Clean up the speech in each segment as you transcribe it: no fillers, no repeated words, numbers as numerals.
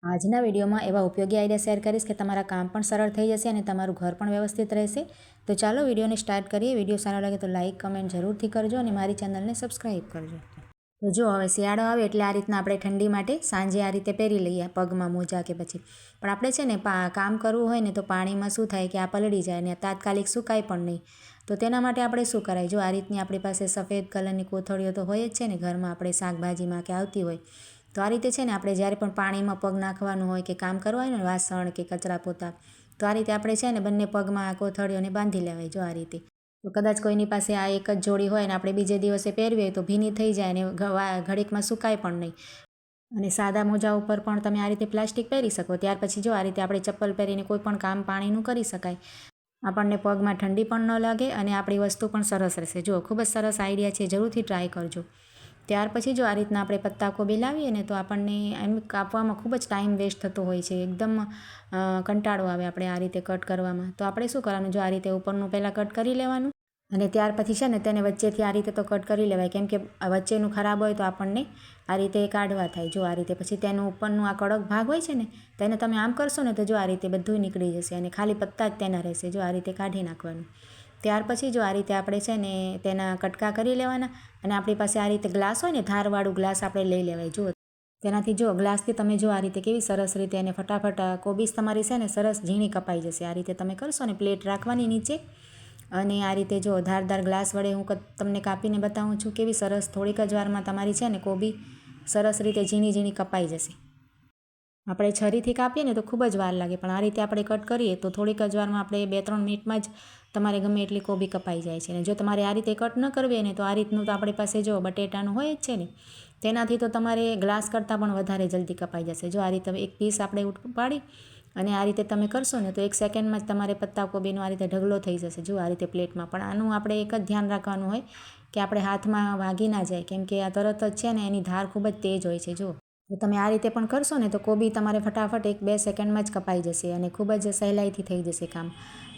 આજના વિડીયોમાં એવા ઉપયોગી આઈડિયા શેર કરીશ કે તમારા કામ પણ સરળ થઈ જશે અને તમારું ઘર પણ વ્યવસ્થિત રહેશે. તો ચાલો વિડીયોને સ્ટાર્ટ કરીએ. વિડીયો સારો લાગે તો લાઇક કમેન્ટ જરૂરથી કરજો અને મારી ચેનલને સબસ્ક્રાઈબ કરજો. તો જો હવે શિયાળો આવે એટલે આ રીતના આપણે ઠંડી માટે સાંજે આ રીતે પહેરી લઈએ પગમાં મોજા કે પછી. પણ આપણે છે ને કામ કરવું હોય ને તો પાણીમાં શું થાય કે આ પલળી જાય ને તાત્કાલિક સુકાય પણ નહીં. તો તેના માટે આપણે શું કરાય, જો આ રીતની આપણી પાસે સફેદ કલરની કોથળીઓ તો હોય જ છે ને ઘરમાં, આપણે શાકભાજીમાં કે આવતી હોય. તો આ રીતે છે ને આપણે જ્યારે પણ પાણીમાં પગ નાખવાનું હોય કે કામ કરવાનું હોય ને વાસણ કે કચરા પોતા, તો આ રીતે આપણે છે ને બંને પગમાં કોથળીઓને બાંધી લેવાય. જો આ રીતે તો કદાચ કોઈની પાસે આ એક જ જોડી હોય ને આપણે બીજે દિવસે પહેરવી હોય તો ભીની થઈ જાય ને ઘડીકમાં સુકાય પણ નહીં. અને સાદા મોજા ઉપર પણ તમે આ રીતે પ્લાસ્ટિક પહેરી શકો. ત્યાર પછી જો આ રીતે આપણે ચપ્પલ પહેરીને કોઈ પણ કામ પાણીનું કરી શકાય. આપણને પગમાં ઠંડી પણ ન લાગે અને આપણી વસ્તુ પણ સરસ રહેશે. જો ખૂબ જ સરસ આઈડિયા છે, જરૂરથી ટ્રાય કરજો. ત્યાર પછી જો આ રીતના આપણે પત્તાકોબી લાવીએ ને તો આપણને એમ કાપવામાં ખૂબ જ ટાઈમ વેસ્ટ થતો હોય છે. એકદમ કંટાળો આવે આપણે આ રીતે કટ કરવામાં. તો આપણે શું કરવાનું, જો આ રીતે ઉપરનું પહેલાં કટ કરી લેવાનું અને ત્યાર પછી છે ને તેને વચ્ચેથી આ રીતે તો કટ કરી લેવાય, કેમ કે વચ્ચેનું ખરાબ હોય તો આપણને આ રીતે કાઢવા થાય. જો આ રીતે પછી તેનું ઉપરનું આ કડક ભાગ હોય છે ને તેને તમે આમ કરશો ને તો જો આ રીતે બધું નીકળી જશે અને ખાલી પત્તા જ તેના રહેશે. જો આ રીતે કાઢી નાખવાનું. ત્યાર પછી જો આ રીતે આપણે છે ને તેના કટકા કરી લેવાના અને આપણી પાસે આ રીતે ગ્લાસ હોય ને ધારવાળું ગ્લાસ આપણે લઈ લેવાય. જુઓ તેનાથી જો ગ્લાસથી તમે જો આ રીતે કેવી સરસ રીતે એને ફટાફટ કોબીસ તમારી છે ને સરસ ઝીણી કપાઈ જશે. આ રીતે તમે કરશો ને પ્લેટ રાખવાની નીચે અને આ રીતે જો ધારદાર ગ્લાસ વડે હું તમને કાપીને બતાવું છું કેવી સરસ થોડીક જ વારમાં તમારી છે ને કોબી સરસ રીતે ઝીણી ઝીણી કપાઈ જશે. આપણે છરીથી કાપીએ ને તો ખૂબ જ વાર લાગે, પણ આ રીતે આપણે કટ કરીએ તો થોડીક જ વારમાં આપણે 2-3 મિનિટમાં જ તમારે ગમે એટલી કોબી કપાઈ જાય છે. અને જો તમારે આ રીતે કટ ન કરવી હોય ને તો આ રીતનું તો આપણી પાસે જો બટેટાનું હોય જ છે ને, તેનાથી તો તમારે ગ્લાસ કરતાં પણ વધારે જલ્દી કપાઈ જશે. જો આ રીતે એક પીસ આપણે ઉપાડી અને આ રીતે તમે કરશો ને તો 1 સેકન્ડમાં જ તમારે પત્તાકોબીનો આ રીતે ઢગલો થઈ જશે. જો આ રીતે પ્લેટમાં. પણ આનું આપણે એક જ ધ્યાન રાખવાનું હોય કે આપણે હાથમાં વાગી ના જાય, કેમ કે આ તરત જ છે ને એની ધાર ખૂબ જ તેજ હોય છે. જો તો તમે આ રીતે પણ કરશો ને તો કોબી તમારે ફટાફટ 1-2 સેકન્ડમાં જ કપાઈ જશે અને ખૂબ જ સહેલાઈથી થઈ જશે કામ.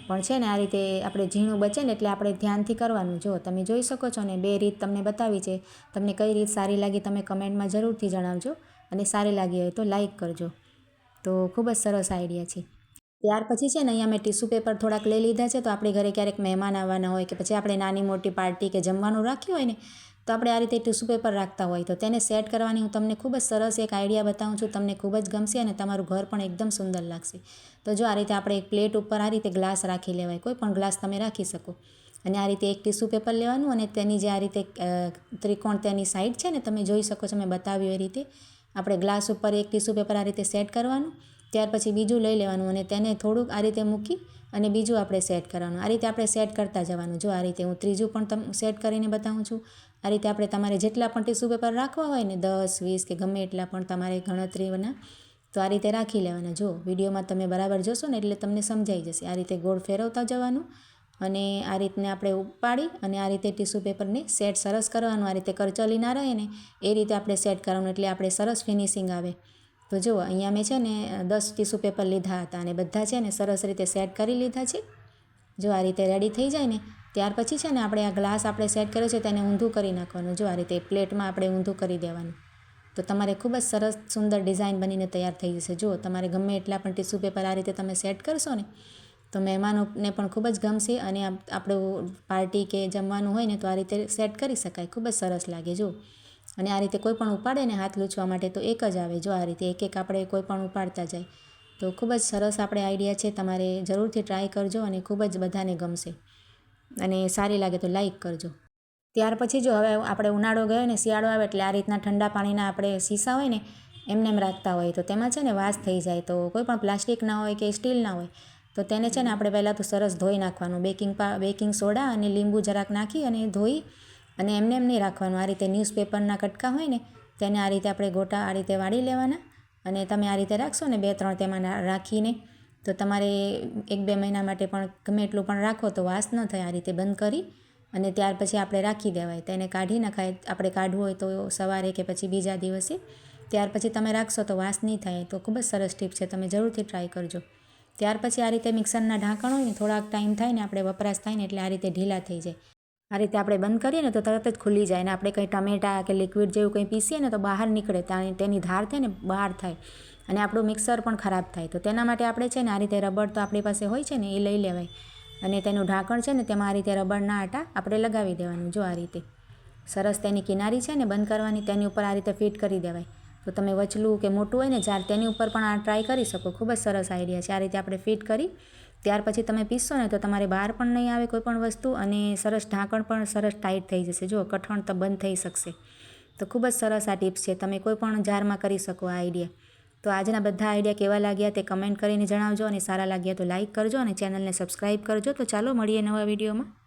પણ છે ને આ રીતે આપણે ઝીણું બચે ને એટલે આપણે ધ્યાનથી કરવાનું. જો તમે જોઈ શકો છો ને 2 રીત તમને બતાવી છે. તમને કઈ રીત સારી લાગી તમે કમેન્ટમાં જરૂરથી જણાવજો અને સારી લાગી હોય તો લાઇક કરજો. તો ખૂબ જ સરસ આઈડિયા છે. ત્યાર પછી છે ને અહીંયા મેં ટીશ્યુ પેપર થોડાક લઈ લીધા છે. તો આપણે ઘરે ક્યારેક મહેમાન આવવાના હોય કે પછી આપણે નાની મોટી પાર્ટી કે જમવાનું રાખ્યું હોય ને તો આપણે આ રીતે ટીશ્યુ પેપર રાખતા હોય તો તેને સેટ કરવાની હું તમને ખૂબ જ સરસ એક આઈડિયા બતાવું છું. તમને ખૂબ જ ગમશે અને તમારું ઘર પણ એકદમ સુંદર લાગશે. તો જો આ રીતે આપણે એક પ્લેટ ઉપર આ રીતે ગ્લાસ રાખી લેવાય, કોઈ પણ ગ્લાસ તમે રાખી શકો. અને આ રીતે એક ટીશ્યુ પેપર લેવાનું અને તેની જે આ રીતે ત્રિકોણ તેની સાઈડ છે ને તમે જોઈ શકો છો મેં બતાવ્યું એ રીતે આપણે ગ્લાસ ઉપર એક ટીશ્યુ પેપર આ રીતે સેટ કરવાનું. ત્યાર પછી બીજું લઈ લેવાનું અને તેને થોડુંક આ રીતે મૂકી અને બીજું આપણે સેટ કરવાનું. આ રીતે આપણે સેટ કરતા જવાનું. જો આ રીતે હું ત્રીજું પણ સેટ કરીને બતાવું છું. આ રીતે આપણે તમારે જેટલા પણ ટીશ્યુ પેપર રાખવા હોય ને 10-20 કે ગમે એટલા પણ તમારે ગણતરીના, તો આ રીતે રાખી લેવાના. જો વિડીયોમાં તમે બરાબર જોશો ને એટલે તમને સમજાઈ જશે. આ રીતે ગોળ ફેરવતા જવાનું અને આ રીતને આપણે ઉપાડી અને આ રીતે ટીશ્યુ પેપરને સેટ સરસ કરવાનું. આ રીતે કરચલી ના રહે ને એ રીતે આપણે સેટ કરવાનું એટલે આપણે સરસ ફિનિશિંગ આવે. તો જુઓ અહીંયા મેં છે ને 10 ટીશ્યુ પેપર લીધા હતા અને બધા છે ને સરસ રીતે સેટ કરી લીધા છે. જો આ રીતે રેડી થઈ જાય ને ત્યાર પછી છે ને આપણે આ ગ્લાસ આપણે સેટ કર્યો છે તેને ઊંધું કરી નાખવાનું. જો આ રીતે પ્લેટમાં આપણે ઊંધું કરી દેવાનું. તો તમારે ખૂબ જ સરસ સુંદર ડિઝાઇન બનીને તૈયાર થઈ જશે. જુઓ તમારે ગમે એટલા પણ ટીશ્યુ પેપર આ રીતે તમે સેટ કરશો ને તો મહેમાનોને પણ ખૂબ જ ગમશે અને આપણું પાર્ટી કે જમવાનું હોય ને તો આ રીતે સેટ કરી શકાય. ખૂબ જ સરસ લાગે. જો અને આ રીતે કોઈ પણ ઉપાડે ને હાથ લૂછવા માટે તો એક જ આવે. જો આ રીતે એક એક આપણે કોઈ પણ ઉપાડતા જાય. તો ખૂબ જ સરસ આપણે આઈડિયા છે. તમારે જરૂરથી ટ્રાય કરજો અને ખૂબ જ બધાને ગમશે અને સારી લાગે તો લાઇક કરજો. ત્યાર પછી જો હવે આપણે ઉનાળો ગયો ને શિયાળો આવે એટલે આ રીતના ઠંડા પાણીના આપણે શીશા હોય ને એમને એમ રાખતા હોય તો તેમાં છે ને વાસ થઈ જાય. તો કોઈ પણ પ્લાસ્ટિકના હોય કે સ્ટીલના હોય તો તેને છે ને આપણે પહેલાં તો સરસ ધોઈ નાખવાનું. બેકિંગ સોડા અને લીંબુ જરાક નાખી અને ધોઈ અને એમને એમ નહીં રાખવાનું. આ રીતે ન્યૂઝપેપરના કટકા હોય ને તેને આ રીતે આપણે ગોટા આ રીતે વાળી લેવાના અને તમે આ રીતે રાખશો ને 2-3 તેમાં રાખીને તો તમારે 1-2 મહિના માટે પણ ગમે એટલું પણ રાખો તો વાસ ન થાય. આ રીતે બંધ કરી અને ત્યાર પછી આપણે રાખી દેવાય. તેને કાઢી નખાય. આપણે કાઢવું હોય તો સવારે કે પછી બીજા દિવસે. ત્યાર પછી તમે રાખશો તો વાસ નહીં થાય. તો ખૂબ જ સરસ ટીપ છે, તમે જરૂરથી ટ્રાય કરજો. ત્યાર પછી આ રીતે મિક્સરના ઢાંકણ હોય ને થોડાક ટાઈમ થાય ને આપણે વપરાશ થાય ને એટલે આ રીતે ઢીલા થઈ જાય. આ રીતે આપણે બંધ કરીએ ને તો તરત જ ખુલ્લી જાય. અને આપણે કંઈ ટમેટા કે લિક્વિડ જેવું કંઈ પીસીએ ને તો બહાર નીકળે, તેની ધાર થાય ને બહાર થાય. અને આપણું મિક્સર પણ ખરાબ થાય. તો તેના માટે આપણે છે ને આ રીતે રબર તો આપણી પાસે હોય છે ને એ લઈ લેવાય અને તેનું ઢાંકણ છે ને તેમાં આ રીતે રબરના આટા આપણે લગાવી દેવાનું. જો આ રીતે સરસ તેની કિનારી છે ને બંધ કરવાની, તેની ઉપર આ રીતે ફિટ કરી દેવાય. તો તમે વચલું કે મોટું હોય ને જાર તેની ઉપર પણ આ ટ્રાય કરી શકો. ખૂબ જ સરસ આઈડિયા છે. આ રીતે આપણે ફિટ કરી ત્યાર પછી તમે પીસશો ને તો તમારે બહાર પણ નહીં આવે કોઈ પણ વસ્તુ અને સરસ ઢાંકણ પણ સરસ ટાઈટ થઈ જશે. જો કઠણ તો બંધ થઈ શકશે. તો ખૂબ જ સરસ આ ટિપ્સ છે. તમે કોઈ પણ જારમાં કરી શકો આ આઈડિયા. તો આજના બધા આઈડિયા કેવા લાગ્યા તે કમેન્ટ કરીને જણાવજો અને સારા લાગ્યા તો લાઇક કરજો અને ચેનલને સબસ્ક્રાઈબ કરજો. તો ચાલો મળીએ નવા વિડીયોમાં.